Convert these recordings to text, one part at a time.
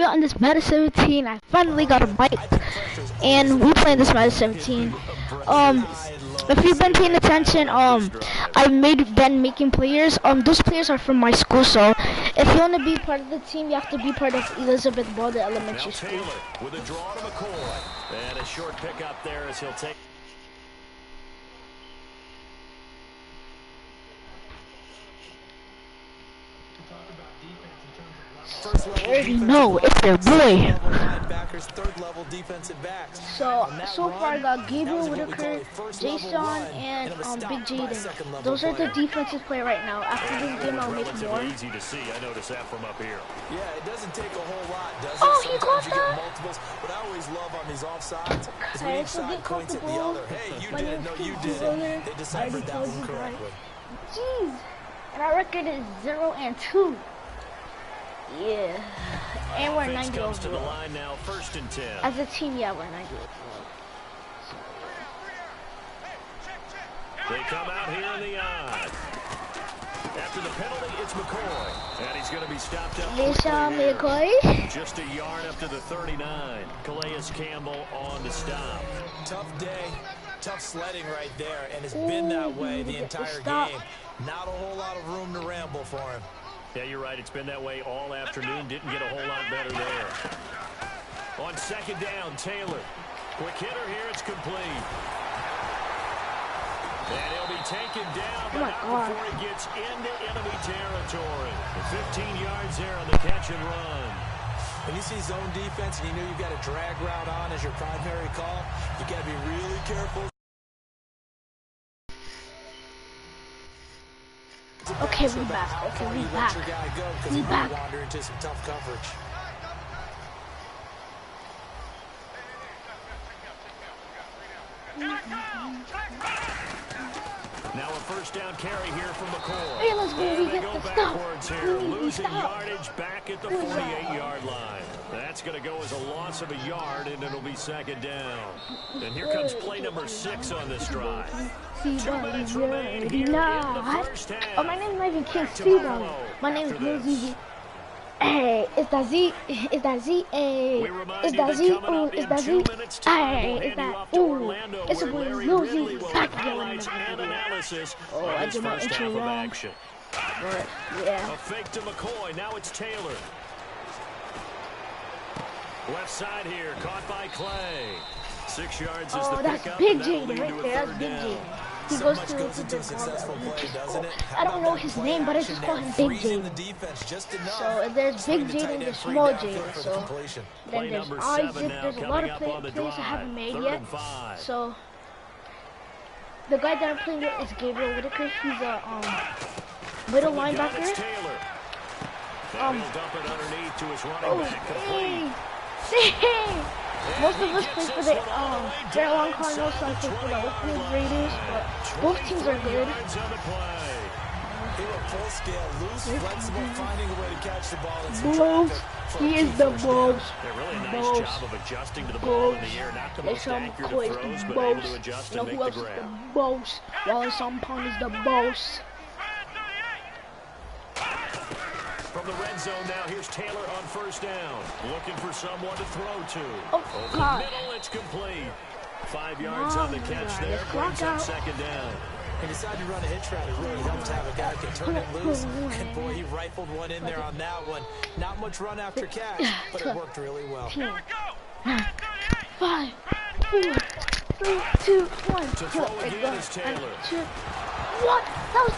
we're on this Meta 17. I finally got a mic, and we playing this Meta 17. If you've been paying attention, I've been making players. Those players are from my school, so if you want to be part of the team, you have to be part of Elizabeth Baldwin Elementary School. Taylor with a draw to McCoy, and a short pickup there as he'll take. I already know it's their boy. So far I got Gabriel Whitaker, Jason, and Big Jaden. Those are the defensive player right now. After this game, I'll make more. Easy to see. I noticed that from up here. Yeah, it doesn't take a whole lot, does it? Oh, he caught that. What I always love on these offsides is when each side points at the other. Hey, you did it. No, you did it. They deciphered that one correctly. Jeez, and our record is 0-2. Yeah, and we're 90 comes to the overall. line now, 1st and 10. As a team, yeah, we're 90 overall. They come out here in the eye. After the penalty, it's McCoy. And he's going to be stopped up. McCoy. Just a yard up to the 39. Calais Campbell on the stop. Tough day, tough sledding right there. And it's been that way the entire game. Not a whole lot of room to ramble for him. Yeah, you're right. It's been that way all afternoon. Didn't get a whole lot better there. On 2nd down, Taylor. Quick hitter here. It's complete. And he'll be taken down, but not before he gets into enemy territory. 15 yards there on the catch and run. When you see zone defense and you know you've got a drag route on as your primary call, you got to be really careful. Okay, we back. Okay, we back. We back. Wander into some tough coverage. Now a 1st down carry here from McCoy. Hey, let's go. We get the backwards here, losing yardage back at the 48-yard line. That's going to go as a loss of a yard, and it'll be 2nd down. And here comes play number 6 on this drive. 2 minutes remain here in the first half. Oh, my name is not even King Steven. My name is Lil Hey, is that Z? Is that Z? Hey, is that Z? Ooh, is that Z? Hey, is that? Ooh, it's a boy Lil Z. Back again. Oh, I did my intro wrong. But yeah. A fake to McCoy. Now it's Taylor. Left side here, caught by Clay. 6 yards is the pickup. That's Big Jaden right there. That's Big Jaden. He goes to I don't know his name, but I just call him Big Jaden. So there's Big Jaden and there's Small Jaden. So then there's Isaac. There's a lot of players I haven't made yet. So the guy that I'm playing with is Gabriel Whitaker. He's a middle linebacker. Most of us play for the Carolina Cardinals, so I play for the Oakland Raiders, but both teams are good. Bulls, he is the Bulls. Bulls. They show him Clay is the Bulls. You know who else is the Bulls? Wallace Sampon is the Bulls. From the red zone now, here's Taylor on 1st down. Looking for someone to throw to. Oh, Over the middle, it's complete. 5 yards on the catch there. Brings up 2nd down. He decided to run a hitch route. It really helps to have a guy who can turn it loose. And boy, he rifled one in there on that one. Not much run after catch, but it worked really well. 5, 4, 3, 2, 1. To throw again is Taylor. What? That was...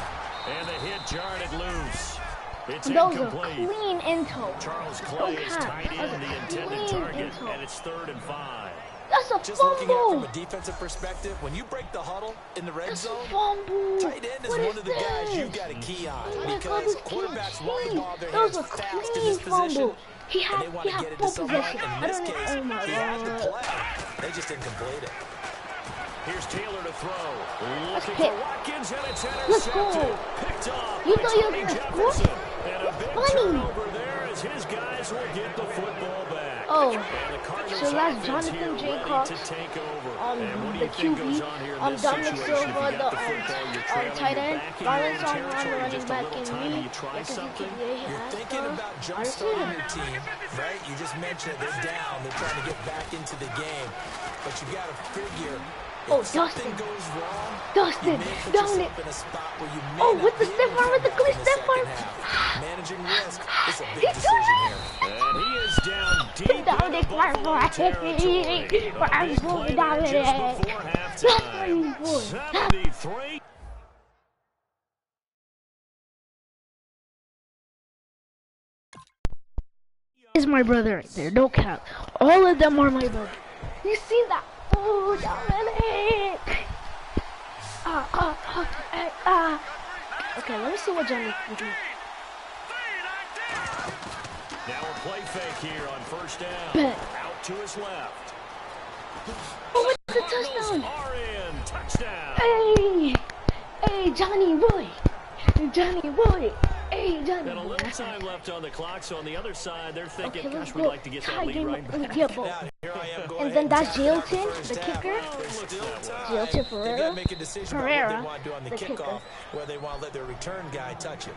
And the hit jarred it loose. It's those incomplete. Are clean into. Charles Clay is tied in the intended target, and it's 3rd and 5. That's a Just fumble. looking at it from a defensive perspective, when you break the huddle in the red zone, tight end is one of the guys you got a key on because quarterbacks want the ball in their hands fast in this position, and they want to get it to someone. In this case, he had the play. They just didn't complete it. Here's Taylor to throw. Looking for Watkins, and it's intercepted. Let's go. Picked off You by thought you were Tony going to Jefferson. score? And a big Funny. turnover there as his guys will get the football back. Oh, so that's Jonathan Jacobs, the QB, Dominic Silva, the tight end, Baldwin on the running back, and me. You're thinking about jump-starting your team, right? You just mentioned they're down. They're trying to get back into the game. But you got to figure, if something goes wrong, Dominic. Oh, with the stiff arm, with the clean stiff arm. Managing risk is a big decision here. And he is down deep in the Buffalo territory. He's played there just before halftime. 73. Is my brother right there, no cap. All of them are my brother. You see that? Oh, Dominic! Okay, let me see what Johnny can do. Now a play fake here on first down. Bet. Out to his left. Oh, it's a touchdown! Touchdown! Hey, Johnny boy! Johnny boy! Hey, Johnny And a little time left on the clock, so on the other side, they're thinking, gosh, we'd like to get that lead right back. And then that's Jilton, the kicker. Jilton Pereira, the kicker. Where they want to let their return guy touch it.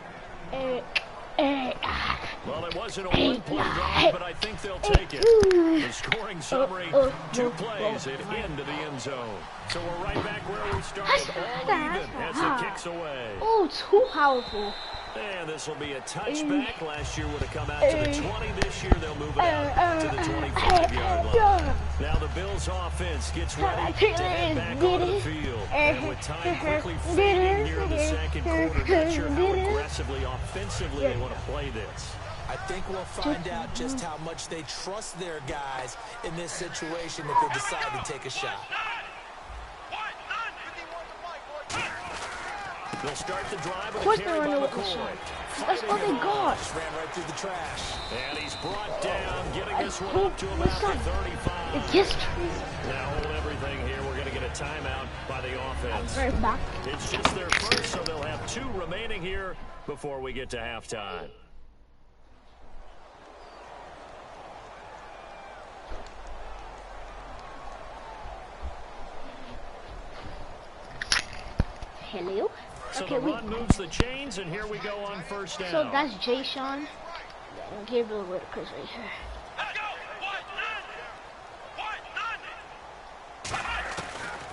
Well, it wasn't a one-play drive, but I think they'll take it. The scoring summary, 2 plays and into the end zone. So we're right back where we started, all even as it kicks away. Oh, too powerful. And this will be a touchback. Last year would have come out to the 20. This year they'll move it out to the 25-yard line. Now the Bills' offense gets ready to head back onto the field. And with time quickly fading here in the second quarter, not sure how aggressively, offensively they want to play this. I think we'll find out just how much they trust their guys in this situation if they decide to take a shot. They'll start the drive with a carry by McCoy. That's all they got. Ran right through the trash. And he's brought down, getting this one up to about the 35. Now hold everything here. We're going to get a timeout by the offense. Right back. It's just their first, so they'll have 2 remaining here before we get to halftime. Hello. So Okay, the run moves the chains, and here we go on first down. So that's Jay Sean. Gabriel Whitaker's right here.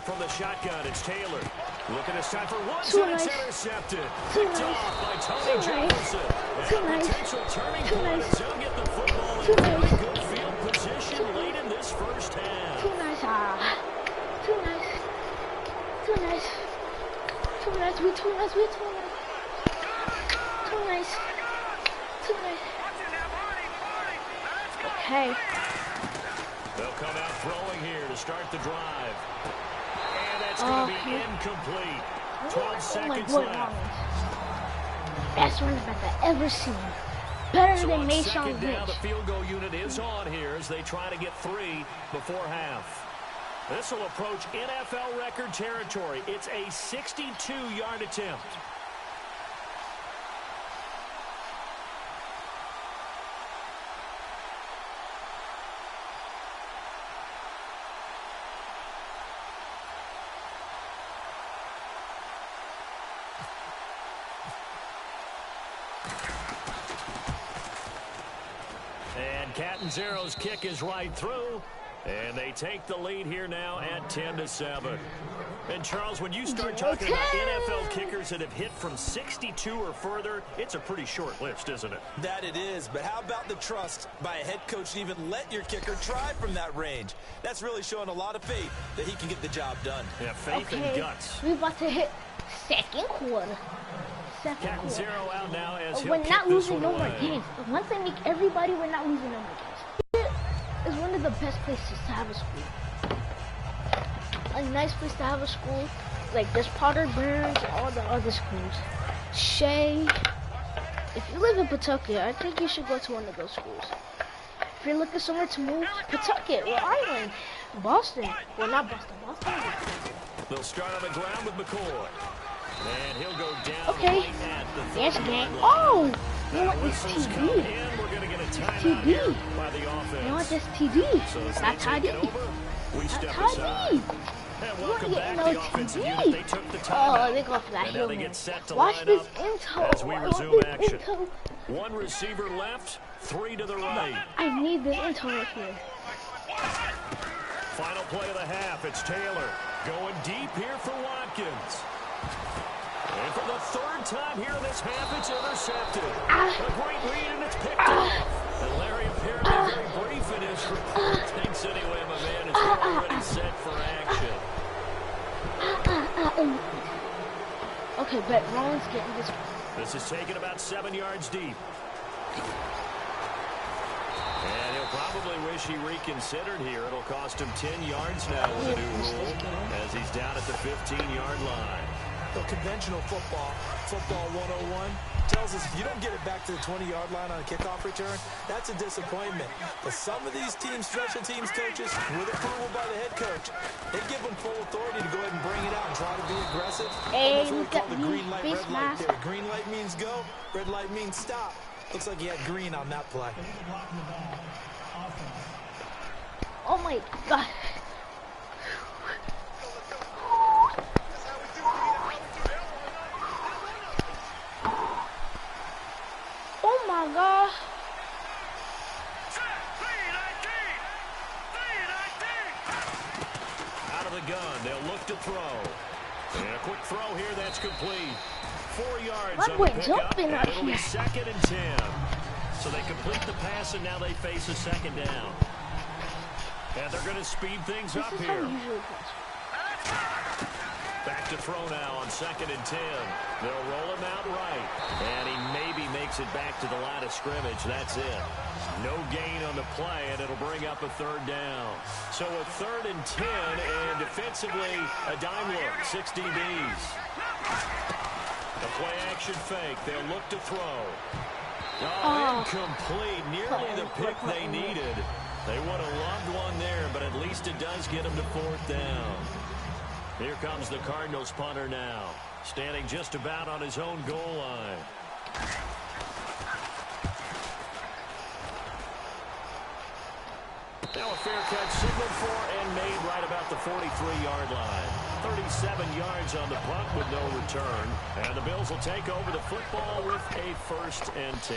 From the shotgun, it's Taylor. Looking this time for one, nice. Intercepted. Picked off by Tony Jefferson. Potential turning point as he'll get the football in very good field position late in this first half. Too nice. Okay. They'll come out throwing here to start the drive. And that's going to be incomplete. 12 seconds left. Best running back I've ever seen. Better than Mason Rich. The field goal unit is on here as they try to get 3 before half. This will approach NFL record territory. It's a 62-yard attempt. And Catanzaro's kick is right through. And they take the lead here now at 10-7. And Charles, when you start talking about NFL kickers that have hit from 62 or further, it's a pretty short list, isn't it? That it is, but how about the trust by a head coach to even let your kicker try from that range? That's really showing a lot of faith that he can get the job done. Yeah, faith and guts. We're about to hit second quarter. Catanzaro out now as we're not losing no more games. Once they make everybody, we're not losing no more games. It's one of the best places to have a school. A nice place to have a school. Like this Potter Burns and all the other schools. Shea. If you live in Pawtucket, I think you should go to one of those schools. If you're looking somewhere to move, Pawtucket or Island. Boston. Well, not Boston. Boston. They'll start on the ground with McCoy. And he'll go down okay. right at the yes, gang. Oh! You know what? It's TV. We're going to get a just TD. They want just TD. Not TD. Not TD. You want to get no TD. Oh, they go for that hill. Watch this intel. One receiver left, 3 to the right. I need this intel right here. Final play of the half. It's Taylor going deep here for Watkins. And for the 3rd time here in this half, it's intercepted. A great read, and it's picked off. And Larry apparently very brief in his report. Thinks anyway, my man is already set for action. Okay, but Rollins getting this. This is taken about 7 yards deep. And he'll probably wish he reconsidered here. It'll cost him 10 yards now with a new rule as he's down at the 15-yard line. So conventional football 101, tells us if you don't get it back to the 20-yard line on a kickoff return, that's a disappointment. But some of these teams, special teams coaches, with approval by the head coach, they give them full authority to go ahead and bring it out and try to be aggressive. Hey, that's what we call the green light, red light there. Green light means go, red light means stop. Looks like he had green on that play. Oh my God. Oh my God. Out of the gun, they'll look to throw. And a quick throw here, that's complete. 4 yards on the pickup, and it'll be 2nd and 10. So they complete the pass, and now they face a 2nd down. And they're going to speed things up here. Back to throw now on 2nd and 10. They'll roll him out right. And he maybe makes it back to the line of scrimmage. That's it. No gain on the play, and it'll bring up a 3rd down. So a 3rd and 10, and defensively, a dime look, 6 DBs. The play action fake. They'll look to throw. Oh, incomplete. Nearly the pick they needed. They would have loved one there, but at least it does get them to 4th down. Here comes the Cardinals punter now, standing just about on his own goal line. Now a fair catch signaled for and made right about the 43-yard line. 37 yards on the punt with no return. And the Bills will take over the football with a 1st and 10.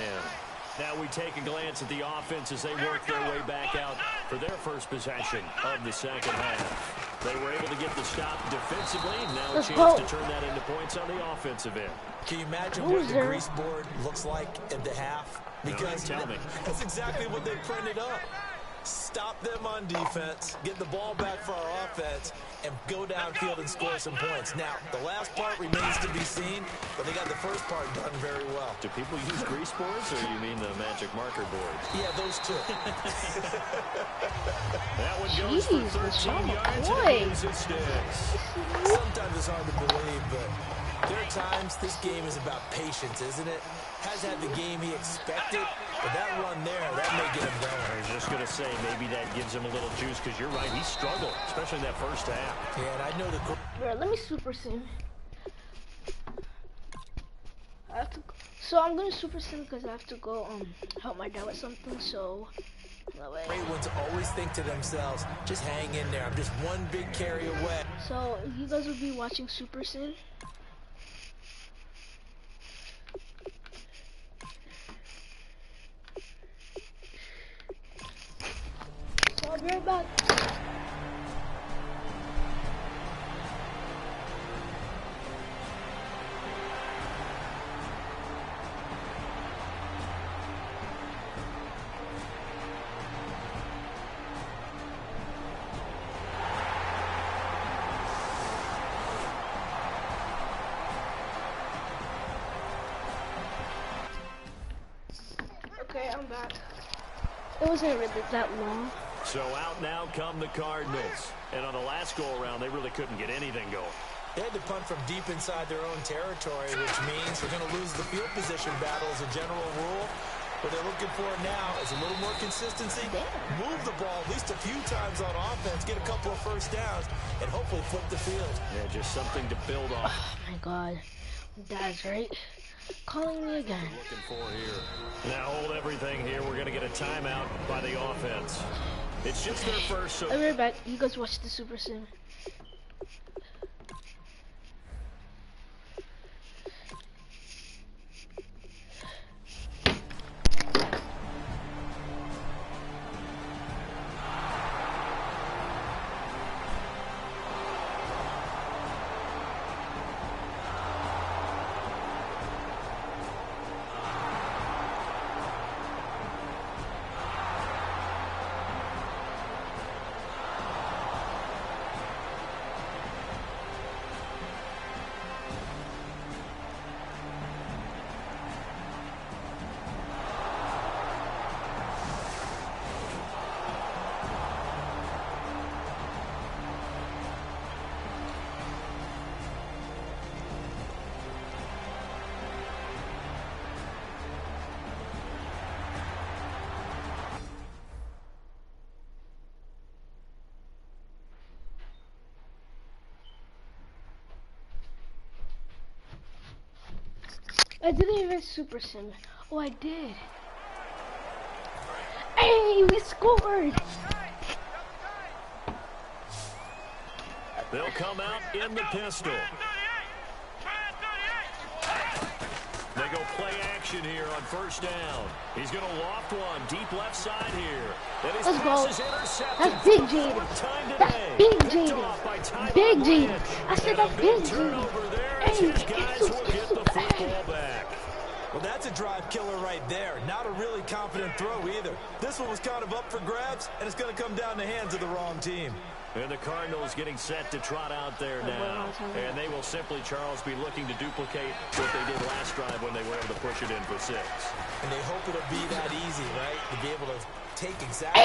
Now we take a glance at the offense as they work their way back out for their first possession of the 2nd half. They were able to get the stop defensively. Now a chance to turn that into points on the offensive end. Can you imagine what the grease board looks like at the half? Because no, tell me. That's exactly what they printed up. Stop them on defense, get the ball back for our offense, and go downfield and score some points. Now, the last part remains to be seen, but they got the first part done very well. Do people use grease boards, or you mean the magic marker boards? Yeah, those two. That one goes for 13 yards and it sticks. Sometimes it's hard to believe, but there are times this game is about patience, isn't it? Has had the game he expected, but that run there, that may get him going. I was just going to say, maybe that gives him a little juice, because you're right, he struggled, especially in that first half. Yeah, and I know the... Bro, let me super sim. So I'm going to super sim because I have to go help my dad with something, so... Great ones always think to themselves, just hang in there, I'm just one big carry away. So, you guys will be watching super sim. I'll be right back. Okay, I'm back. It wasn't really that long. So out now come the Cardinals. And on the last go-around, they really couldn't get anything going. They had to punt from deep inside their own territory, which means they're going to lose the field position battle as a general rule. What they're looking for now is a little more consistency. Move the ball at least a few times on offense, get a couple of first downs, and hopefully flip the field. Yeah, just something to build on. Oh, my God. That's right. Calling me again. Looking for here. Now hold everything here. We're going to get a timeout by the offense. It's just their first. So I'll be right back. You guys watch the Super Sim. I didn't even Super Sim. Oh, I did. Hey, we scored! They'll come out in the pistol. They go play action here on first down. He's going to loft one deep left side here. Let's go. That's big Jaden. That's big Jaden. Big Jaden. I said that's big Jaden. Hey, guys will get the football back. Well, that's a drive killer right there. Not a really confident throw either. This one was kind of up for grabs, and it's going to come down the hands of the wrong team. And the Cardinals getting set to trot out there now. And they will simply, Charles, be looking to duplicate what they did last drive when they were able to push it in for 6. And they hope it'll be that easy, right? To be able to take exactly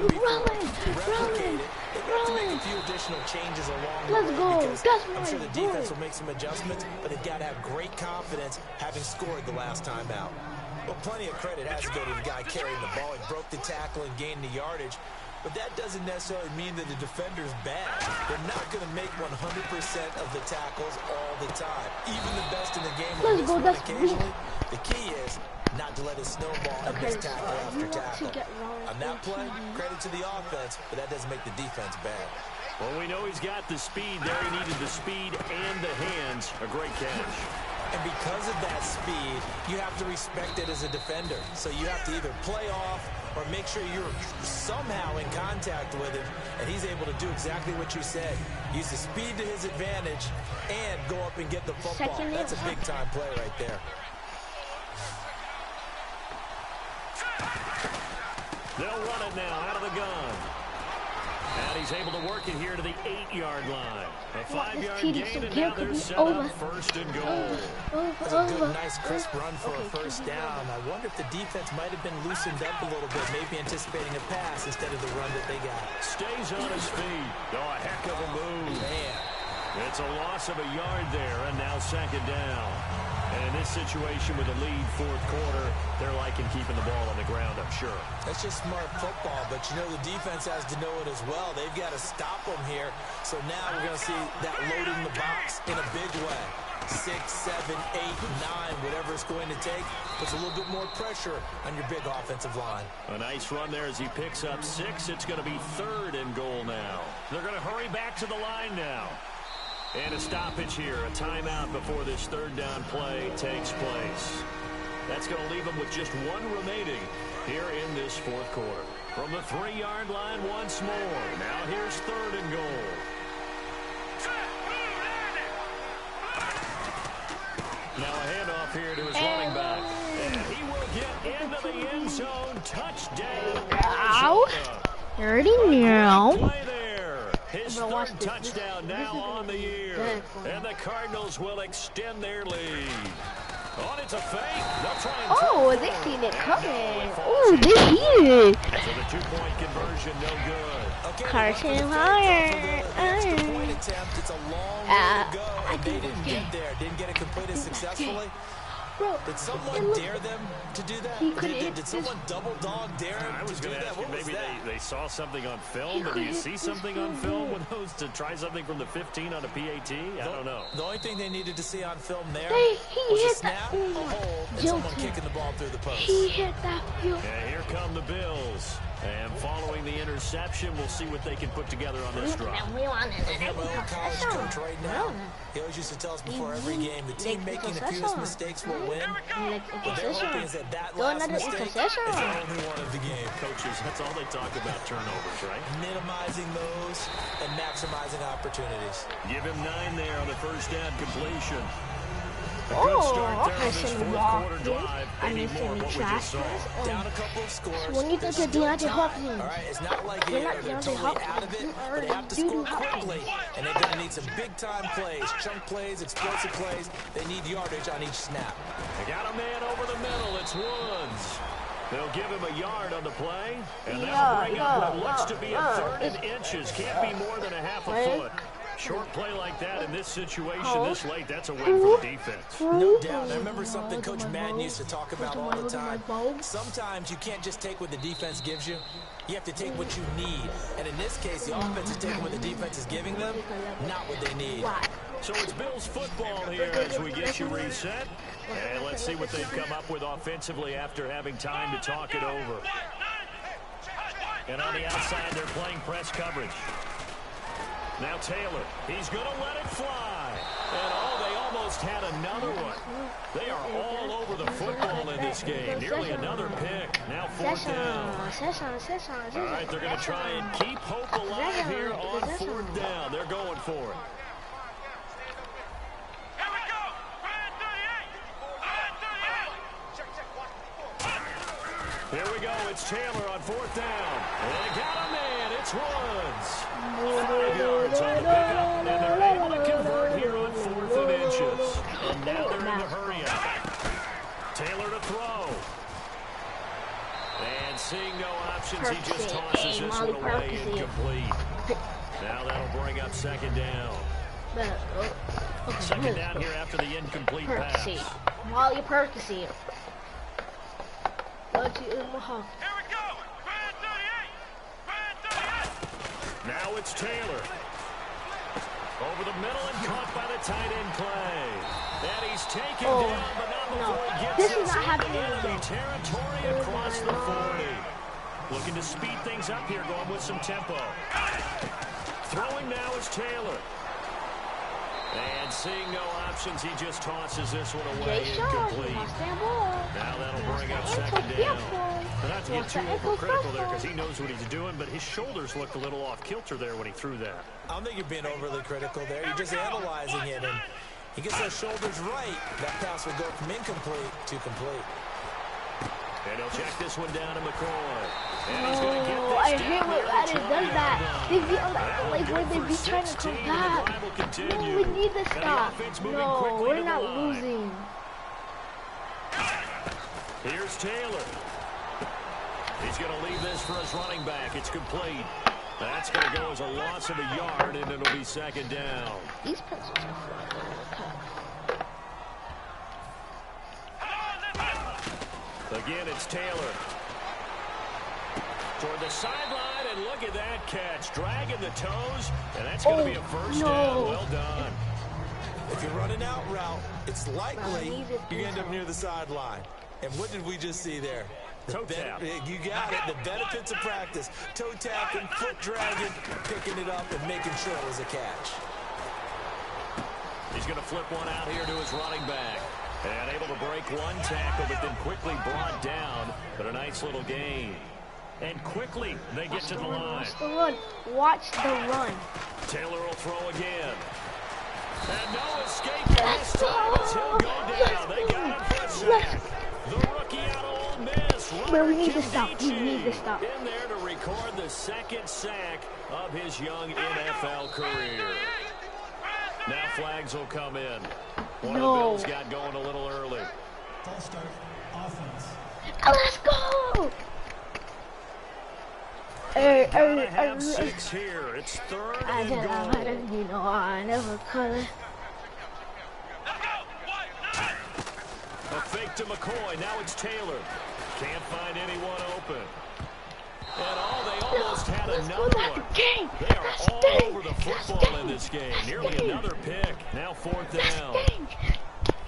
what happened before, replicate it. They've got to make a few additional changes along the way because I'm sure the defense will make some adjustments, but they've got to have great confidence having scored the last time out. Well, plenty of credit has to go to the guy carrying the ball. He broke the tackle and gained the yardage. But that doesn't necessarily mean that the defender's bad. They're not going to make 100% of the tackles all the time. Even the best in the game will miss one occasionally. The key is not to let it snowball and miss tackle after tackle. On that play, credit to the offense, but that doesn't make the defense bad. Well, we know he's got the speed there. He needed the speed and the hands. A great catch. And because of that speed, you have to respect it as a defender. So you have to either play off or make sure you're somehow in contact with him, and he's able to do exactly what you said. Use the speed to his advantage and go up and get the football. That's a big-time play right there. They'll run it now out of the gun. And he's able to work it here to the 8-yard line. A 5-yard gain, and now they're set up first and goal. That's a good, nice, crisp run for a first down. I wonder if the defense might have been loosened up a little bit, maybe anticipating a pass instead of the run that they got. Stays on his feet. Oh, a heck of a move. Man. It's a loss of a yard there, and now second down. And in this situation with a lead fourth quarter, they're liking keeping the ball on the ground, I'm sure. That's just smart football, but you know the defense has to know it as well. They've got to stop them here. So now we're going to see that loading the box in a big way. 6, 7, 8, 9, whatever it's going to take, puts a little bit more pressure on your big offensive line. A nice run there as he picks up 6. It's going to be third and goal now. They're going to hurry back to the line now. And a stoppage here, a timeout before this third down play takes place. That's going to leave them with just 1 remaining here in this fourth quarter. From the 3-yard line once more. Now here's third and goal. Now a handoff here to his running back. And he will get into the end zone. Touchdown. Ow. 30 now. His third touchdown now on the year. And the Cardinals will extend their lead. On it's a fake. They'll try and oh, they seen it coming. Oh, they see it. So the 2-point conversion, no good. Okay, Carson higher. It's a long way to go, and they didn't get there. Didn't get it completed successfully. Bro, did someone dare them to do that? Did someone double dog dare them to do that? What was maybe that? they saw something on film, but do you see something on film with those to try something from the 15 on a PAT? I don't know. The only thing they needed to see on film there he was a hit snap, that. a hole, and someone kicking the ball through the post. He hit that. Yeah, here come the Bills. And following the interception, we'll see what they can put together on this drive. My old college coach right now, he always used to tell us before every game, the team making the fewest mistakes will win. What they're hoping is that last mistake is the only one of the game. Coaches, that's all they talk about, turnovers, right? Minimizing those and maximizing opportunities. Give him 9 there on the first down completion. I should walk this. I need to be trash. Down a couple of scores. When you think you're Deontay Hopkins, all right, it's not like they're totally out of it, but they have to score quickly. And they're going to need some big-time plays, chunk plays, explosive plays. They need yardage on each snap. They got a man over the middle. It's Woods. They'll give him a yard on the play, and they'll bring up what looks to be a 3rd and inches. Can't be more than a half a foot. Short play like that in this situation this late, that's a win for the defense. No doubt. I remember something Coach Madden used to talk about all the time. Sometimes you can't just take what the defense gives you. You have to take what you need. And in this case, the offense is taking what the defense is giving them, not what they need. So it's Bills football here as we get you reset. And let's see what they've come up with offensively after having time to talk it over. And on the outside, they're playing press coverage. Now Taylor, he's going to let it fly. And they almost had another one. They are all over the football in this game. Nearly another pick. Now 4th down. All right, they're going to try and keep hope alive here on 4th down. They're going for it. Here we go. It's Taylor on 4th down. And they got a man. It's Woods. 5 yards on the pickup, and they're able to convert here on 4th and inches. And now they're in the hurry-up. Taylor to throw. And seeing no options, he just tosses this one away incomplete. Now that'll bring up 2nd down. 2nd down here after the incomplete pass. Molly Percy. Here we go. Now it's Taylor. Over the middle and caught by the tight end Clay. And he's taken down, but not before he gets inside the enemy territory across the 40. Looking to speed things up here, going with some tempo. Throwing now is Taylor. And seeing no options, he just tosses this one away incomplete. Now that'll bring up 2nd down. Not to get too overcritical there because he knows what he's doing, but his shoulders looked a little off kilter there when he threw that. I don't think you're being overly critical there. You're just analyzing it, and he gets those shoulders right. That pass will go from incomplete to complete. And he'll check this one down to McCoy. And he's going to get this I hate when Madden does that. They be on the, like when they be trying to come back. No, we need to stop. No, we're not losing. Here's Taylor. He's going to leave this for his running back. It's complete. That's going to go as a loss of a yard, and it'll be 2nd down. These pencils are Again, it's Taylor. Toward the sideline, and look at that catch. Dragging the toes, and that's going to be a 1st down. Well done. If you're running out route, it's likely you end up near the sideline. And what did we just see there? Toe tap. You got it. The benefits of practice. Toe tapping, foot dragging, picking it up, and making sure it was a catch. He's going to flip one out here to his running back. And able to break one tackle, but then quickly brought down. But a nice little gain. And quickly, they get to the line. Watch the run. Watch the run. Taylor will throw again. And no escape this time as he'll go down. They got him for a sack. The rookie out of Ole Miss. But we need to stop. We need to stop. In there to record the 2nd sack of his young NFL career. Now flags will come in. One of the Bills got going a little early. False start, offense. Let's go! Have 6 here. It's 3rd and goal. You know, I never cut it. A fake to McCoy. Now it's Taylor. Can't find anyone open. And they almost had another one. They are all over the football in this game. Nearly another pick. Now 4th down.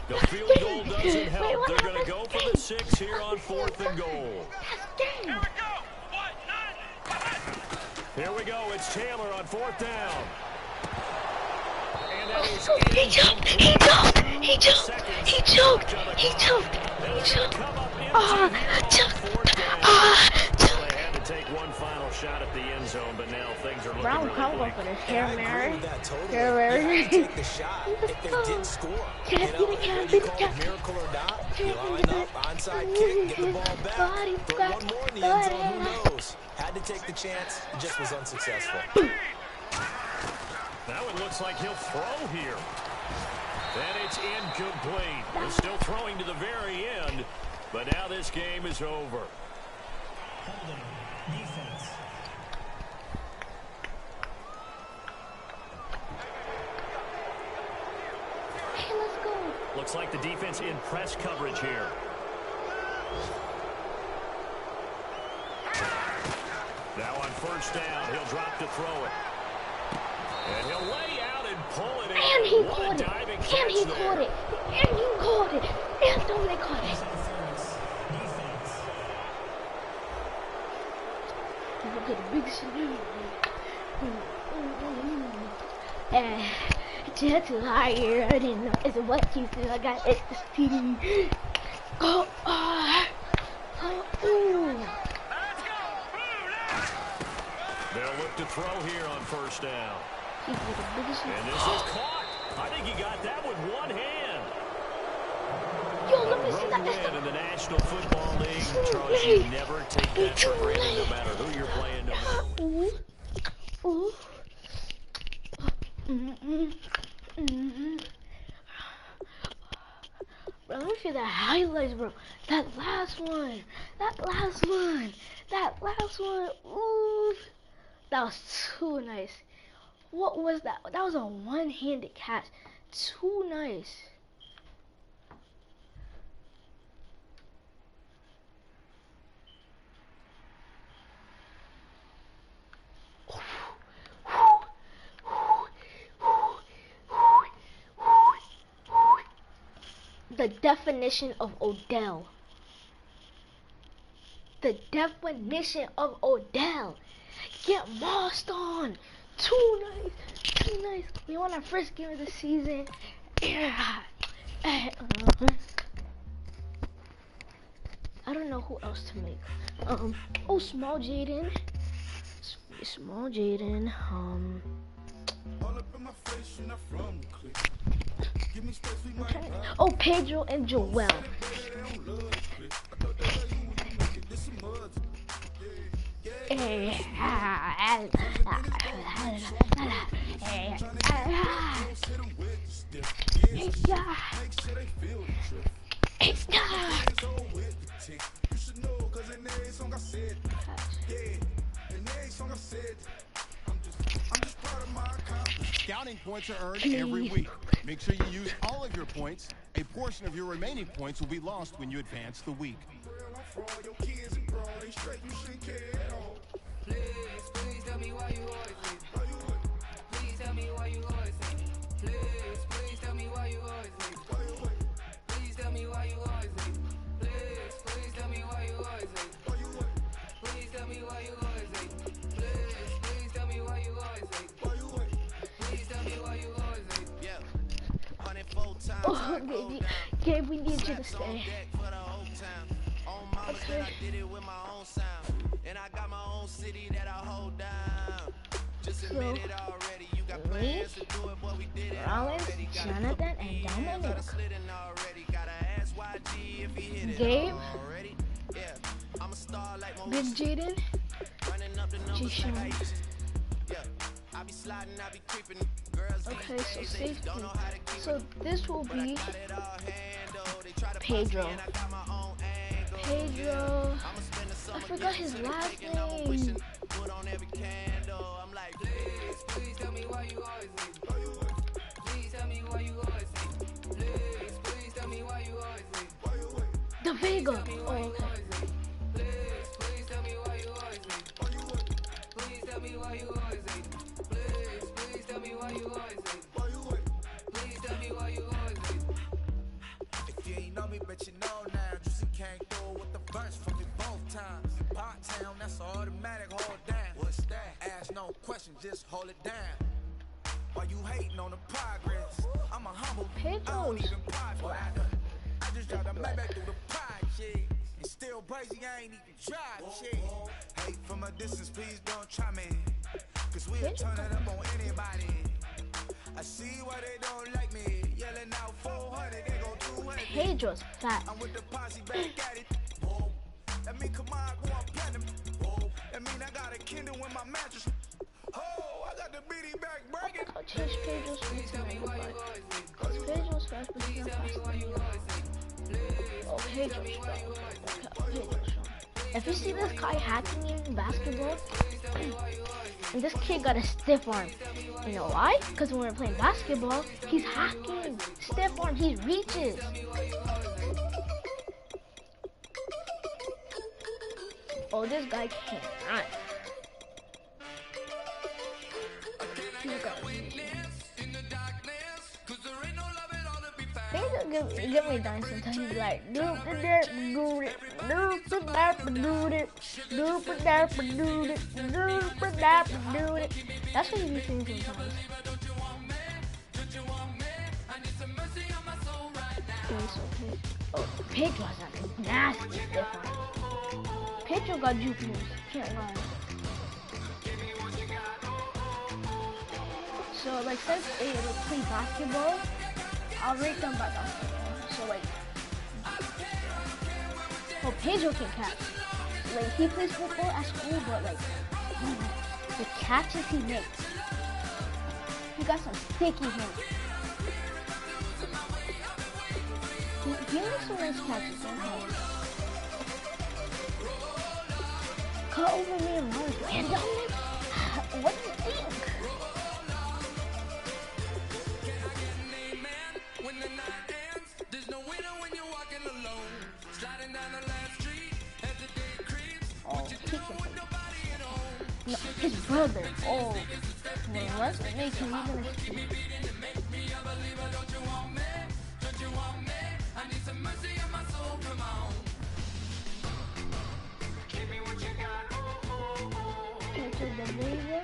The field goal doesn't help. They're going to go for the 6 here on 4th and goal. Here we go. It's Taylor on 4th down. And that is He choked. Take one final shot at the end zone, but now things are looking Brown really combo bleak. for this. Hail Mary. Take the shot if they did score. You call it miracle or not, you line up, onside kick, get the ball back, throw one more in the end zone, who knows? Had to take the chance, just was unsuccessful. Now it looks like he'll throw here. And it's incomplete. They're still throwing to the very end, but now this game is over. Holding. Defense. Hey, let's go. Looks like the defense in press coverage here. Now on 1st down, he'll drop to throw it. And he'll lay out and pull it in. And he What a caught it. diving And catch he there. caught it. And you caught it. And Dominic caught it. Interference. Defense. Look at the big salute. Just higher. I didn't know. It's what you do. I got extra speed. Go. They'll look to throw here on 1st down. He's the biggest. And this is caught. I think he got that with one hand. Yo, let me see Road that. win in the National Football League. Charles, you never take that for granted no matter who you're playing. Ooh. Bro, let me see the highlights, bro. That last one. Ooh. That was too nice. What was that? That was a one-handed catch. Too nice. The definition of Odell. The definition of Odell. Get mossed on. Too nice. We won our first game of the season. I don't know who else to make. Small Jaden. Oh, Pedro and Joel. Scouting points are earned every week. Make sure you use all of your points. A portion of your remaining points will be lost when you advance the week. Please tell me why you always leave. Please tell me why you always leave. Please tell me why you always leave. Please tell me why you always leave. Please tell me why you always leave. Please tell me why you always leave. Please tell me why you always leave. Please tell me why you always leave. Yeah. Oh, baby. Yeah, we need you to stay. Okay. I did it with my own sound. And I got my own city that I hold down. Just admit it already. You got plans to do it, but we did it already. Jonathan, and Dominic. Gabe. Big Jaden. G-Sean. Okay, so safety. So this will be Pedro. I forgot his last name. Please tell me why you always leave. Please tell me why you always leave. Please tell me why you always leave. Vega. Oh, okay. Please tell me why you always hate. Please tell me why you always hate. Please tell me why you always hate. Please tell me why you always hate. If you ain't know me, but you know now. Juicy came through with the verse from me both times. Pot town, that's automatic, hold down. What's that? Ask no question, just hold it down. Why you hating on the progress? I'm a humble, I don't even pause for it. I just drive the Maybach through the project. And still crazy, I ain't even drive shit. Hate from a distance, please don't try me. Cause we'll turn it up on anybody. I see why they don't like me. Yelling out 400, they gon' do it. Pedro's fat. I'm with the posse back at it. That mean come on, go on platinum. That mean I got a Kindle in my mattress. Oh, I got the BD back breaking. I'll change Pedro's speed to 95. Because Pedro's fast, but he's not fast anymore. Oh, Pedro's strong. Okay, Pedro's strong. If you see this guy hacking in basketball, and this kid got a stiff arm. You know why? Because when we're playing basketball, he's hacking. Stiff arm, he reaches. Oh, this guy cannot. Give me a dance sometimes. He's like, doop it, doop it, doop it, doop it, doop it, doop it, doop it, doop it. That's what he be saying sometimes. Okay. Oh, Pedro has a nasty stiff arm. Pedro got juke moves. Can't lie. So, like, since they play basketball, I'll rate them by basketball. So, like, well, Pedro can catch. Like, he plays football at school, but, like, the catches he makes, he got some sticky hands. He makes some nice catches, don't he? Cut over me and run. And Dominic, what do you think? No, his brother. Oh, well, let's make him even a street. Enter the laser.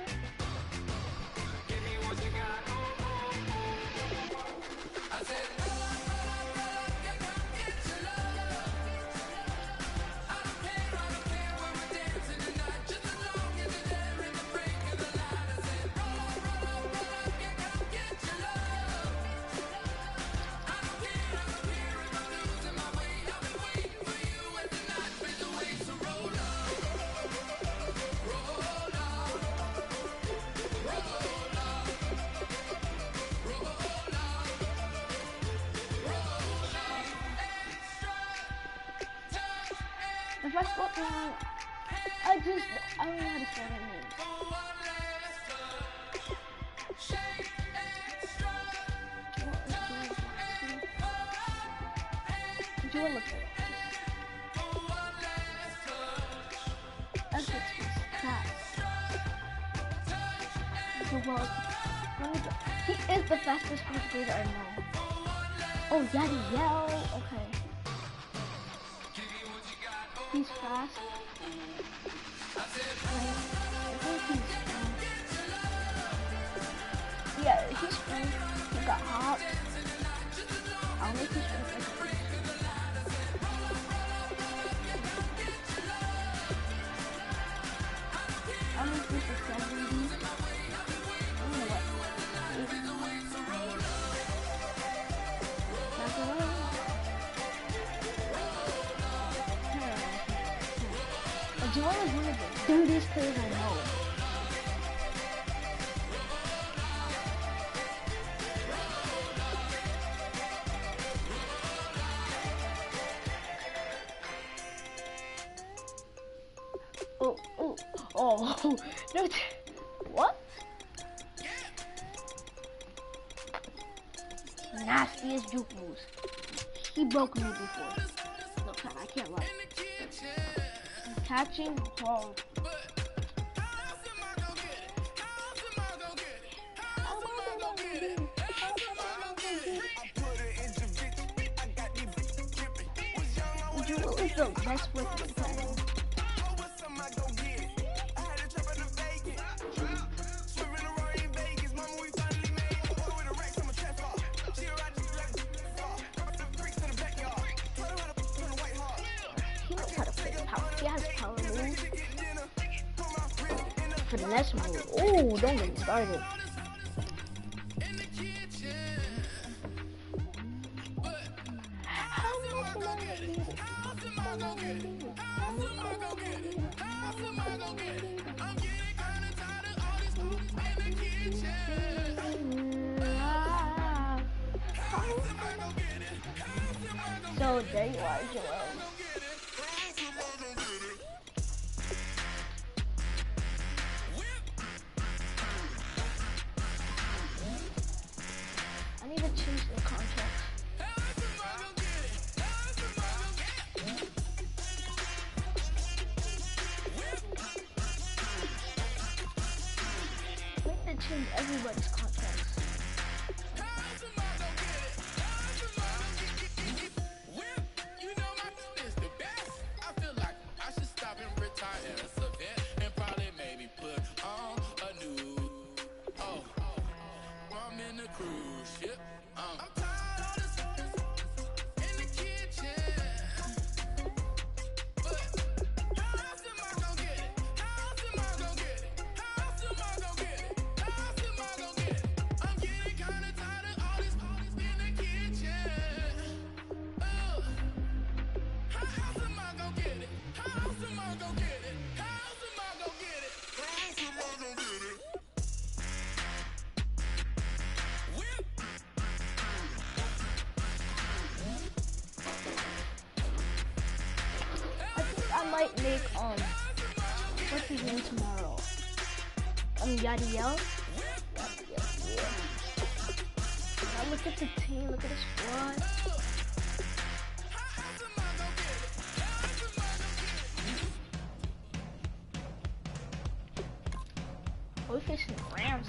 If I spot wrong, I don't know how to spell that name. Do I look for it? F6 fast. He is the fastest first grader I know. Oh, Yaddy Yell. Okay. He's fast. I think he's strong. Yeah, he's strong. He got hops. I'll make his strength like a I'll make this a 70. You know what? That's a lot. Joel is one of the dirtiest players I know. Oh, no, what? Nastiest juke moves. He broke me before. Look. outside. I can't lie. Catching ball. Jewel is the best weapon pattern. He knows how to play power. He has power moves. Finesse move. Oh, don't get me started. So there you are, Joel. I need to change the contract. I need to change everybody's contracts. I might make what's his name tomorrow? Yadiel. Yeah. Now look at the team. Look at the squad. We're facing the Rams.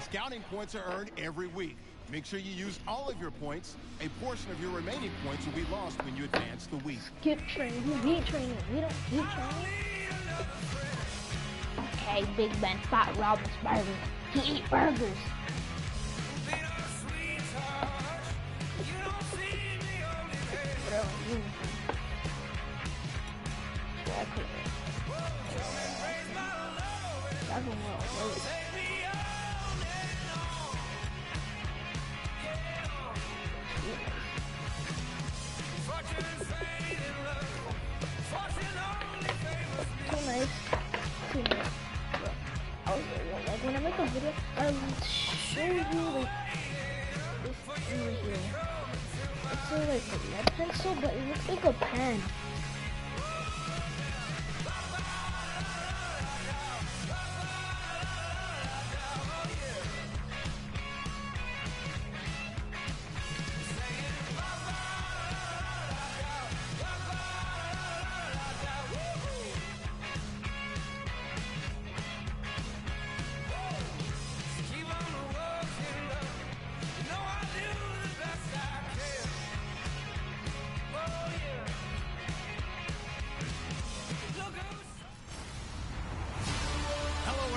Scouting points are earned every week. Make sure you use all of your points. A portion of your remaining points will be lost when you advance the week. Skip training. We need training. We don't need training. Okay, Big Ben, Fat Roberts Burger. He eat burgers. Like when I make a video, I'll show you like this thing right here. It's like a lead pencil, but it looks like a pen.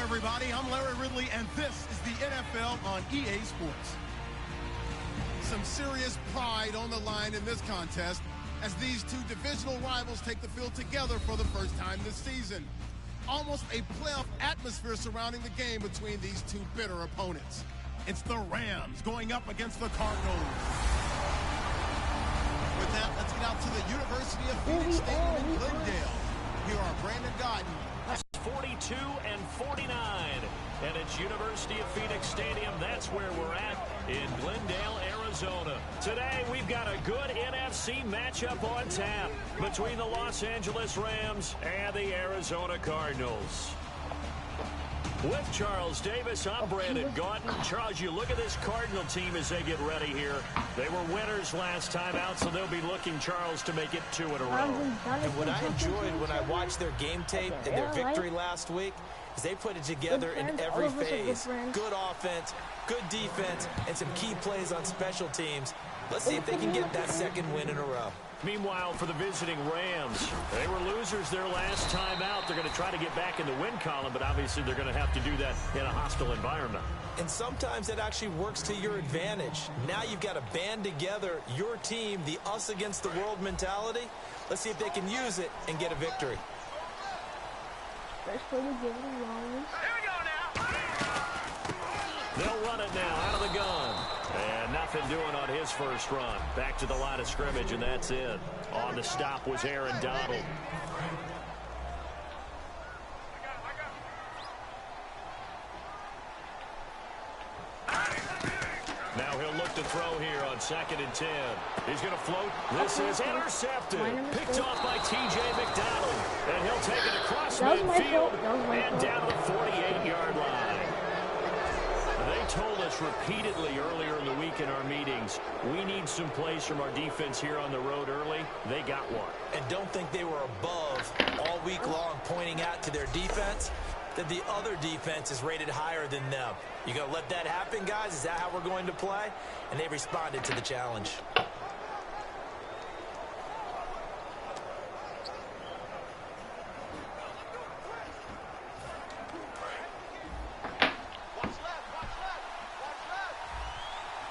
Everybody, I'm Larry Ridley, and this is the NFL on EA Sports. Some serious pride on the line in this contest as these two divisional rivals take the field together for the first time this season. Almost a playoff atmosphere surrounding the game between these two bitter opponents. It's the Rams going up against the Cardinals. With that, let's get out to the University of Phoenix Stadium in Glendale. Here are Brandon Godden. 42 and 49, and it's University of Phoenix Stadium. That's where we're at in Glendale, Arizona. Today we've got a good NFC matchup on tap between the Los Angeles Rams and the Arizona Cardinals. With Charles Davis, I'm Brandon Gaudin. Charles, you look at this Cardinal team as they get ready here. They were winners last time out, so they'll be looking, Charles, to make it 2 in a row. And what I enjoyed when I watched their game tape and their victory last week is they put it together in every phase. Good offense, good defense, and some key plays on special teams. Let's see if they can get that second win in a row. Meanwhile, for the visiting Rams, they were losers their last time out. They're going to try to get back in the win column, but obviously they're going to have to do that in a hostile environment. And sometimes it actually works to your advantage. Now you've got to band together your team, the us against the world mentality. Let's see if they can use it and get a victory. They'll run it now out of the gun. And nothing doing on his first run. Back to the line of scrimmage, and that's it. On the stop was Aaron Donald. Now he'll look to throw here on 2nd and 10. He's going to float. This is intercepted. Picked off by T.J. McDonald. And he'll take it across midfield and down to the 48-yard line. They told us repeatedly earlier in the week in our meetings, we need some plays from our defense here on the road early. They got one. And don't think they were above all week long pointing out to their defense that the other defense is rated higher than them. You going to let that happen, guys? Is that how we're going to play? And they responded to the challenge.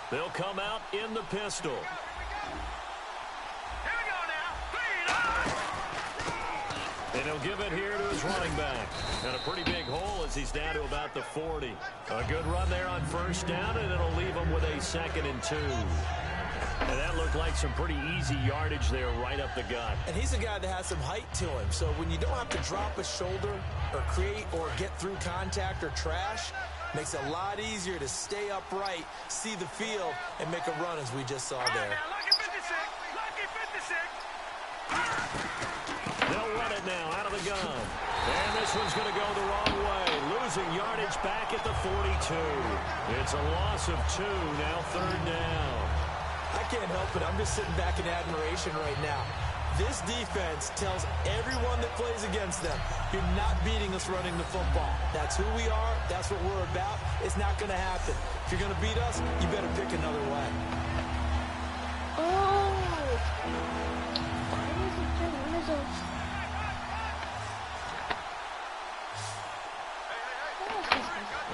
They'll come out in the pistol. And he'll give it here to his running back. And a pretty big hole as he's down to about the 40. A good run there on first down, and it'll leave him with a 2nd and 2. And that looked like some pretty easy yardage there right up the gut. And he's a guy that has some height to him. So when you don't have to drop a shoulder or create or get through contact or trash, makes it a lot easier to stay upright, see the field, and make a run as we just saw there. They'll run it now out of the gun. And this one's going to go the wrong way. Losing yardage back at the 42. It's a loss of 2, now 3rd down. I can't help it. I'm just sitting back in admiration right now. This defense tells everyone that plays against them, you're not beating us running the football. That's who we are. That's what we're about. It's not going to happen. If you're going to beat us, you better pick another way.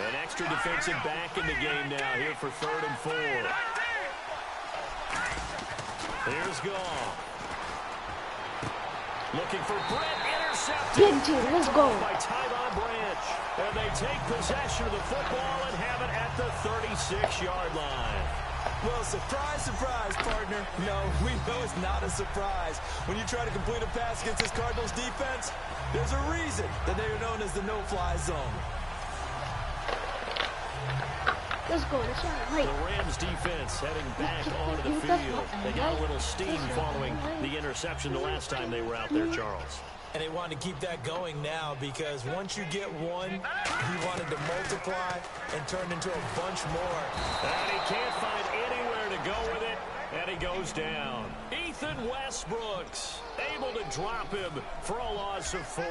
An extra defensive back in the game now here for 3rd and 4. Here's Goff. Looking for Brett, intercepted. Let's go. By Tyvon Branch. And they take possession of the football and have it at the 36-yard line. Well, surprise, surprise, partner. No, we know it's not a surprise. When you try to complete a pass against this Cardinals defense, there's a reason that they are known as the no-fly zone. Let's go. The Rams defense heading back onto the field. They got a little steam following the interception the last time they were out there, Charles. And they wanted to keep that going now because once you get one, you wanted to multiply and turn into a bunch more. And he can't find anywhere to go with it, and he goes down. Ethan Westbrooks able to drop him for a loss of 4.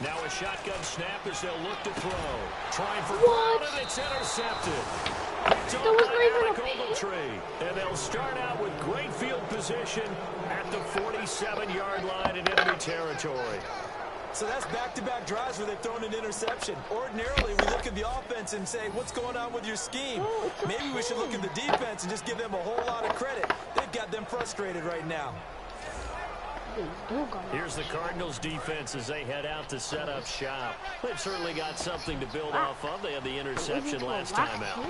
Now a shotgun snap as they'll look to throw. Trying for Brown, and it's intercepted. Picked up by Alec Ogletree. And they'll start out with great field position at the 47-yard line in enemy territory. So that's back-to-back drives where they've thrown an interception. Ordinarily, we look at the offense and say, what's going on with your scheme? Maybe we should look at the defense and just give them a whole lot of credit. They've got them frustrated right now. Here's the Cardinals defense as they head out to set up shop. They've certainly got something to build off of. They had the interception last time out.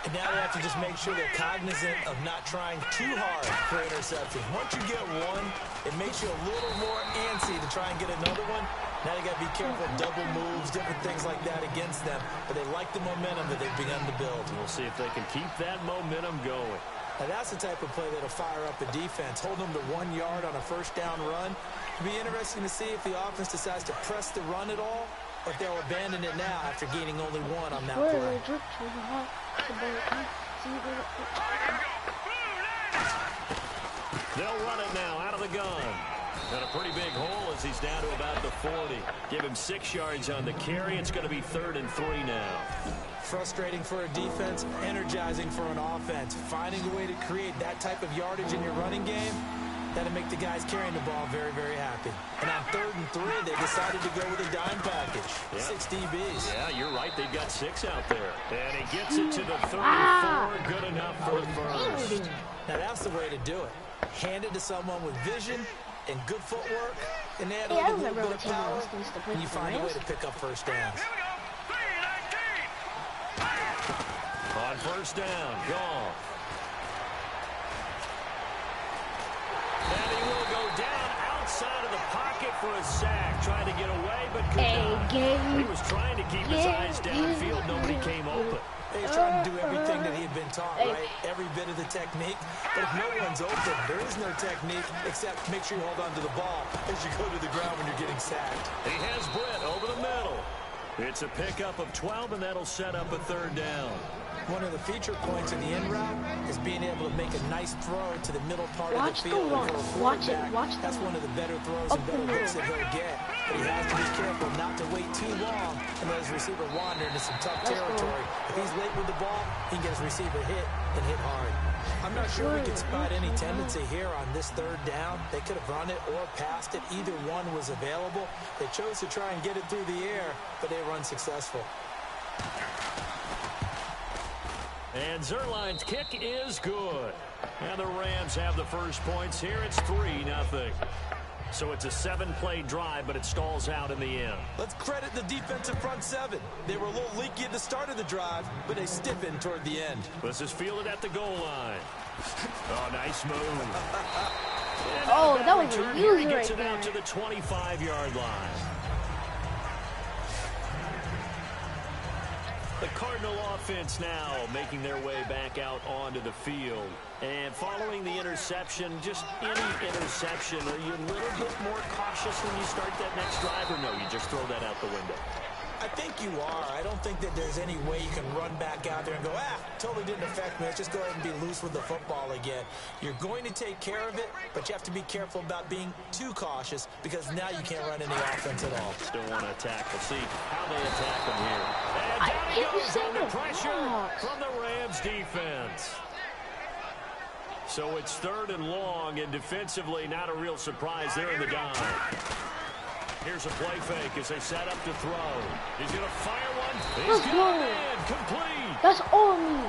And now they have to just make sure they're cognizant of not trying too hard for interceptions. Once you get one, it makes you a little more antsy to try and get another one. Now they got to be careful, double moves, different things like that against them. But they like the momentum that they've begun to build. We'll see if they can keep that momentum going. Now that's the type of play that'll fire up the defense. Hold them to 1 yard on a first down run. It'll be interesting to see if the offense decides to press the run at all, or if they'll abandon it now after gaining only one on that play. They'll run it now out of the gun. And a pretty big hole as he's down to about the 40. Give him 6 yards on the carry. It's going to be 3rd and 3 now. Frustrating for a defense, energizing for an offense. Finding a way to create that type of yardage in your running game, that'll make the guys carrying the ball very, very happy. And on 3rd and 3, they decided to go with a dime package. Yeah. 6 DBs. Yeah, you're right. They've got 6 out there. And he gets it to the 34. Good enough for the first. Now, that's the way to do it. Hand it to someone with vision and good footwork, and they add a little bit of power, and you find a way to pick up first downs. On first down, Goff. And he will go down outside of the pocket for a sack, trying to get away, but could not. He was trying to keep his eyes downfield. Nobody came open. He's trying to do everything that he had been taught, right? Every bit of the technique. But if no one's open, there is no technique except make sure you hold on to the ball as you go to the ground when you're getting sacked. He has Britt over the middle. It's a pickup of 12, and that'll set up a 3rd down. One of the feature points in the in route is being able to make a nice throw to the middle part of the field. Watch it. That's one of the better throws and better looks that he'll get. But he has to be careful not to wait too long and let his receiver wander into some tough territory. If he's late with the ball, he can get his receiver hit and hit hard. I'm not sure we can spot any tendency here on this 3rd down. They could have run it or passed it. Either one was available. They chose to try and get it through the air, but they were unsuccessful. And Zerline's kick is good. And the Rams have the first points here. It's 3-0. So it's a 7-play drive, but it stalls out in the end. Let's credit the defensive front 7. They were a little leaky at the start of the drive, but they stiffened toward the end. This is fielded at the goal line. Oh, nice move. That was a user he gets right it out there. to the 25-yard line. The Cardinal offense now making their way back out onto the field. And following the interception, just any interception, are you a little bit more cautious when you start that next drive, or no, you just throw that out the window? I think you are. I don't think that there's any way you can run back out there and go, totally didn't affect me. Let's just go ahead and be loose with the football again. You're going to take care of it, but you have to be careful about being too cautious because now you can't run any offense at all. Still want to attack. We'll see how they attack them here. And down he goes under pressure from the Rams defense. So it's 3rd and long, and defensively not a real surprise there in the dive. Here's a play fake as they set up to throw. He's going to fire one. He's got it in. Complete. That's all me.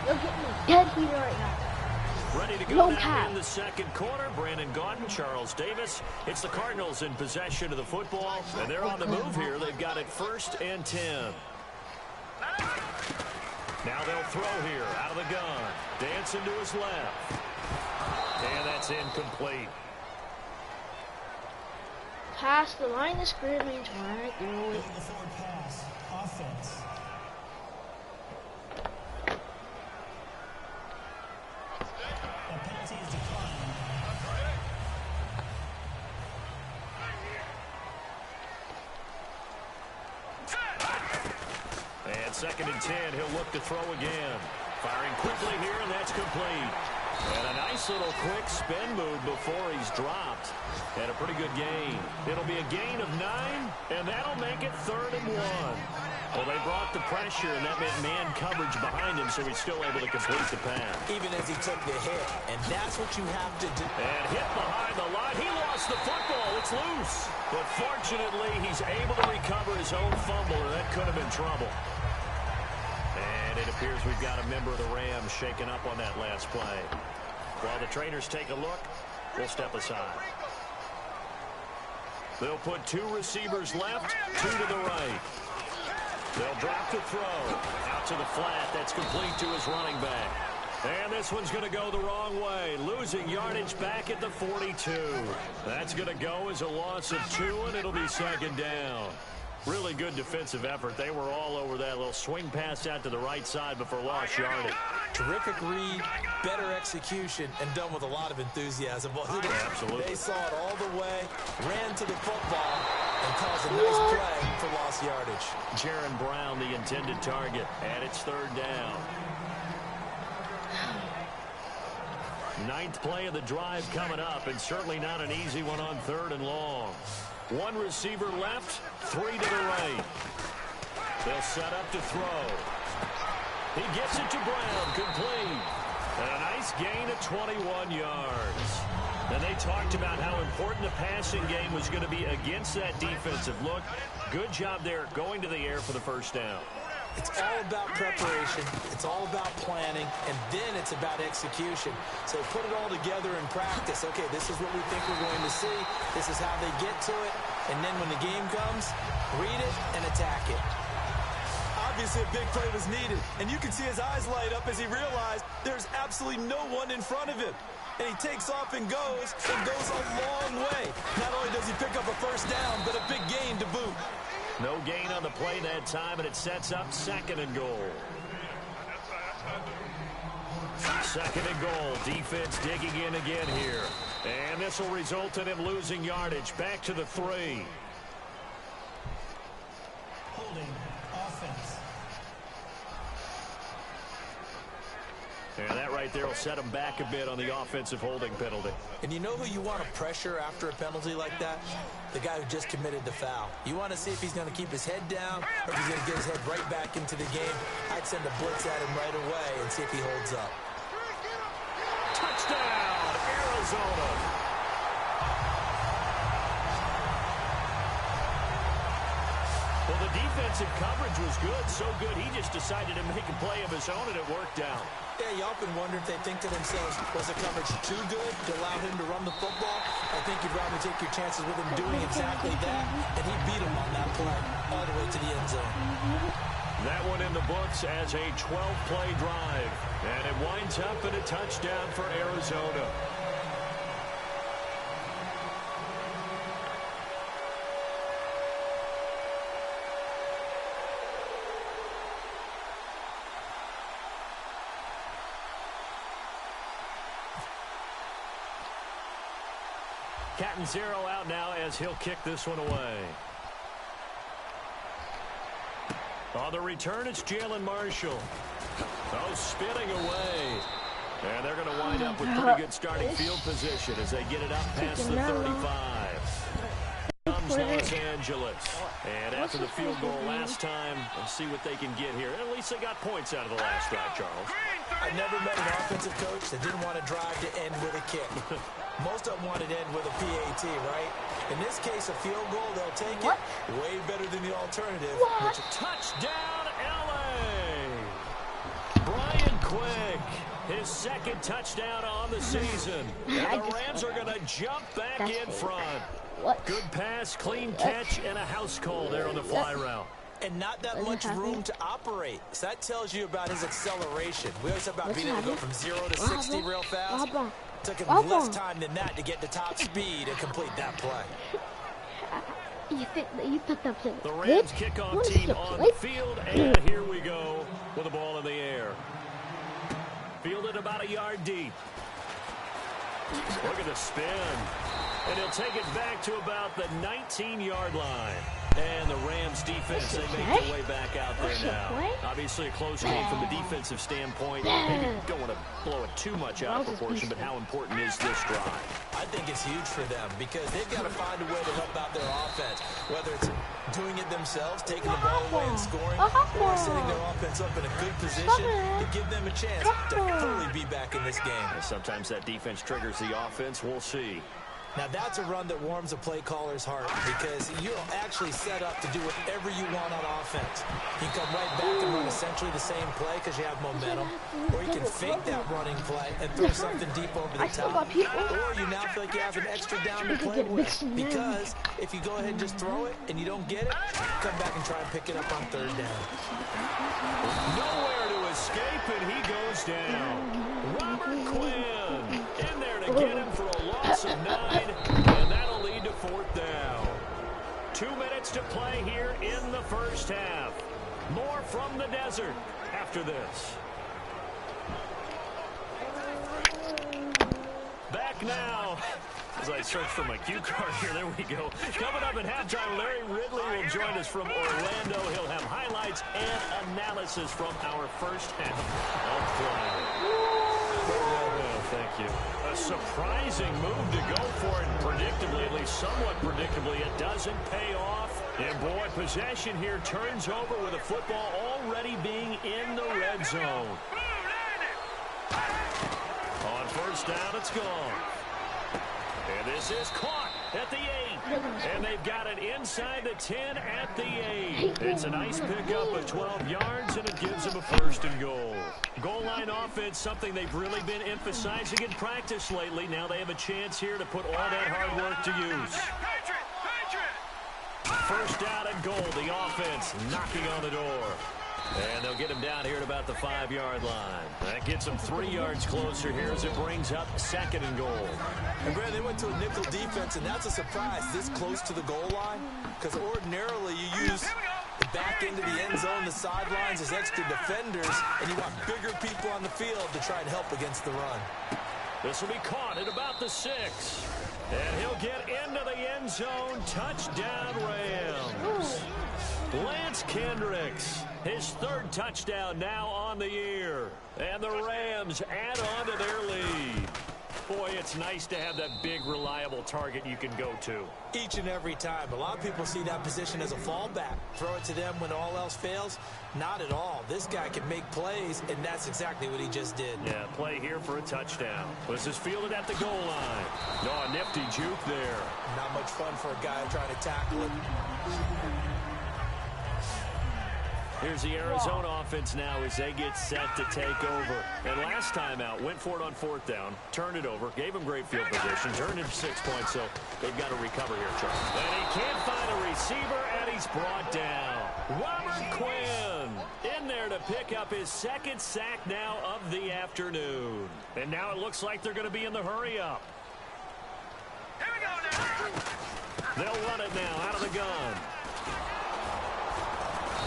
You're getting me dead here right now. Ready to go now in the second quarter. Brandon Gaudin, Charles Davis. It's the Cardinals in possession of the football, and they're on the move here. They've got it 1st and 10. Now they'll throw here out of the gun. Dancing to his left. And that's incomplete. Past the line of scrimmage right through it. The forward pass. Offense. A penalty is declined. And 2nd and 10, he'll look to throw again. Firing quickly here, and that's complete. And a nice little quick spin move before he's dropped. And a pretty good gain. It'll be a gain of 9, and that'll make it 3rd and 1. Well, they brought the pressure, and that meant man coverage behind him, so he's still able to complete the pass. Even as he took the hit, and that's what you have to do. And hit behind the line. He lost the football. It's loose. But fortunately, he's able to recover his own fumble, or that could have been trouble. And it appears we've got a member of the Rams shaking up on that last play. While the trainers take a look, we'll step aside. They'll put 2 receivers left, 2 to the right. They'll drop to throw. Out to the flat. That's complete to his running back. And this one's going to go the wrong way. Losing yardage back at the 42. That's going to go as a loss of 2, and it'll be 2nd down. Really good defensive effort. They were all over that little swing pass out to the right side before lost yardage. Terrific read, better execution, and done with a lot of enthusiasm, wasn't it? Absolutely. They saw it all the way, ran to the football, and caused a nice play for lost yardage. Jaron Brown, the intended target, and it's third down. Ninth play of the drive coming up, and certainly not an easy one on third and long. One receiver left, three to the right. They'll set up to throw. He gets it to Brown, complete. And a nice gain of 21 yards. And they talked about how important the passing game was going to be against that defensive look. Good job there going to the air for the first down. It's all about preparation. It's all about planning. And then it's about execution. So put it all together in practice. Okay, this is what we think we're going to see. This is how they get to it. And then when the game comes, read it and attack it. Obviously, a big play was needed. And you can see his eyes light up as he realized there's absolutely no one in front of him. And he takes off and goes a long way. Not only does he pick up a first down, but a big gain to boot. No gain on the play that time, and it sets up second and goal. Second and goal. Defense digging in again here. And this will result in him losing yardage. Back to the 3. Holding offense. And that right there will set him back a bit on the offensive holding penalty. And you know who you want to pressure after a penalty like that? The guy who just committed the foul. You want to see if he's going to keep his head down or if he's going to get his head right back into the game. I'd send a blitz at him right away and see if he holds up. Touchdown, Arizona. Well, the defensive coverage was good, so good he just decided to make a play of his own, and it worked out. Yeah, you often wonder if they think to themselves, was the coverage too good to allow him to run the football? I think you'd rather take your chances with him doing exactly that, and he beat him on that play all the way to the end zone. That one in the books as a 12-play drive, and it winds up in a touchdown for Arizona. Catanzaro out now as he'll kick this one away. On the return, it's Jalen Marshall. Oh, spinning away. And they're going to wind up with pretty good starting field position as they get it up past the 35. Comes Los Angeles. And after the field goal last time, let's see what they can get here. At least they got points out of the last drive, Charles. I never met an offensive coach that didn't want to drive to end with a kick. Most of them wanted to end with a PAT, right? In this case, a field goal, they'll take it. Way better than the alternative. Which touchdown, L.A. Brian Quick, his second touchdown on the season. And the Rams are going to jump back in front. Good pass, clean catch, and a house call there on the fly route. And not that much room to operate. So that tells you about his acceleration. We always talk about being able to go from 0 to 60 real fast. Took him less time than that to get to top speed and complete that play. You thought that play was the Rams kickoff team on the field, and here we go with the ball in the air. Fielded about a yard deep. Look at the spin. And he'll take it back to about the 19-yard line. And the Rams defense, they make their way back out there now. Obviously a close game from the defensive standpoint. Maybe don't want to blow it too much out of proportion, but how important is this drive? I think it's huge for them because they've got to find a way to help out their offense, whether it's doing it themselves, taking the ball away and scoring, or setting their offense up in a good position to give them a chance to fully be back in this game. And sometimes that defense triggers the offense. We'll see. Now, that's a run that warms a play caller's heart because you're actually set up to do whatever you want on offense. You can come right back and run essentially the same play because you have momentum, or you can fake that running play and throw something deep over the top, or you now feel like you have an extra down to play with because if you go ahead and just throw it and you don't get it, come back and try and pick it up on third down. Nowhere to escape, and he goes down. Robert Quinn in there to get him for a loss of 9, and that'll lead to fourth down. 2 minutes to play here in the first half. More from the desert after this. Back now. As I search for my cue card here, there we go. Coming up at halftime, Larry Ridley will join us from Orlando. He'll have highlights and analysis from our first half of play. Oh, thank you. A surprising move to go for it predictably, at least somewhat predictably. It doesn't pay off. And boy, possession here turns over with the football already being in the red zone. On first down, it's gone. And this is caught at the 8. And they've got it inside the 10 at the 8. It's a nice pickup of 12 yards, and it gives them a first and goal. Goal line offense, something they've really been emphasizing in practice lately. Now they have a chance here to put all that hard work to use. First down and goal, the offense knocking on the door. And they'll get him down here at about the 5-yard line. That gets him 3 yards closer here as it brings up second and goal. And Brad, they went to a nickel defense, and that's a surprise this close to the goal line, because ordinarily you use the back end of the end zone, the sidelines as extra defenders, and you want bigger people on the field to try and help against the run. This will be caught at about the 6. And he'll get into the end zone. Touchdown, Rams. Lance Kendricks, his 3rd touchdown now on the year. And the Rams add on to their lead. Boy, it's nice to have that big, reliable target you can go to. Each and every time. A lot of people see that position as a fallback. Throw it to them when all else fails. Not at all. This guy can make plays, and that's exactly what he just did. Yeah, play here for a touchdown. This is fielded at the goal line. Oh, a nifty juke there. Not much fun for a guy trying to tackle it. Here's the Arizona offense now as they get set to take over. And last time out, went for it on 4th down, turned it over, gave him great field position, turned into 6 points, so they've got to recover here, Charles. And he can't find a receiver, and he's brought down. Robert Quinn in there to pick up his 2nd sack now of the afternoon. And now it looks like they're going to be in the hurry-up. Here we go now. They'll run it now out of the gun.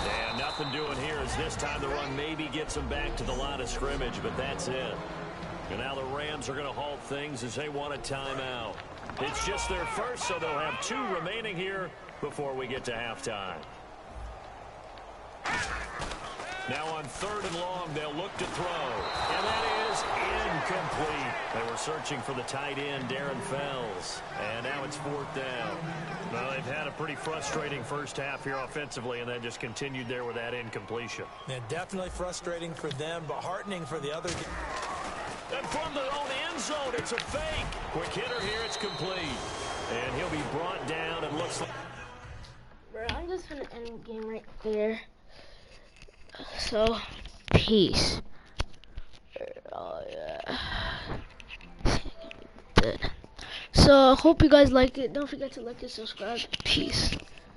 And nothing doing here as this time the run maybe gets them back to the line of scrimmage, but that's it. And now the Rams are going to halt things as they want a timeout. It's just their first, so they'll have 2 remaining here before we get to halftime. Now on 3rd and long, they'll look to throw. And that is incomplete. They were searching for the tight end, Darren Fells. And now it's 4th down. Well, they've had a pretty frustrating first half here offensively, and then just continued there with that incompletion. Yeah, definitely frustrating for them, but heartening for the other. And from their own end zone, it's a fake. Quick hitter here, it's complete. And he'll be brought down, and looks like... Bro, I'm just going to end the game right there. So, peace. Oh, yeah. So, I hope you guys like it. Don't forget to like and subscribe. Peace.